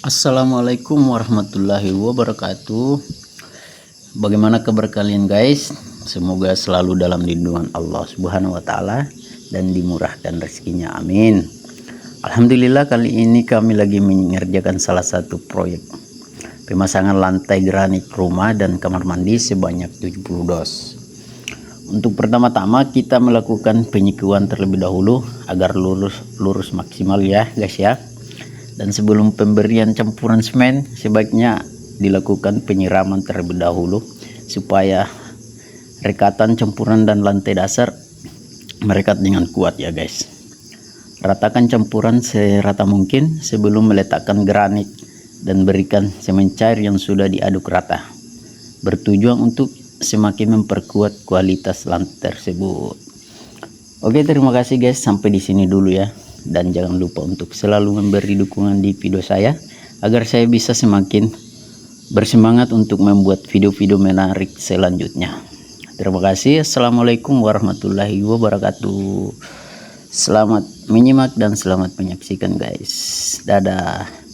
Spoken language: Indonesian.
Assalamualaikum warahmatullahi wabarakatuh. Bagaimana kabar kalian guys? Semoga selalu dalam lindungan Allah Subhanahu wa taala dan dimurahkan rezekinya. Amin. Alhamdulillah, kali ini kami lagi mengerjakan salah satu proyek pemasangan lantai granit rumah dan kamar mandi sebanyak 70 dos. Untuk pertama-tama kita melakukan penyikuan terlebih dahulu agar lurus maksimal ya guys ya. Dan sebelum pemberian campuran semen, sebaiknya dilakukan penyiraman terlebih dahulu supaya rekatan campuran dan lantai dasar merekat dengan kuat ya guys. Ratakan campuran serata mungkin sebelum meletakkan granit dan berikan semen cair yang sudah diaduk rata, bertujuan untuk semakin memperkuat kualitas lantai tersebut. Oke, terima kasih guys, sampai di sini dulu ya. Dan jangan lupa untuk selalu memberi dukungan di video saya agar saya bisa semakin bersemangat untuk membuat video-video menarik selanjutnya. Terima kasih. Assalamualaikum warahmatullahi wabarakatuh. Selamat menyimak dan selamat menyaksikan guys. Dadah.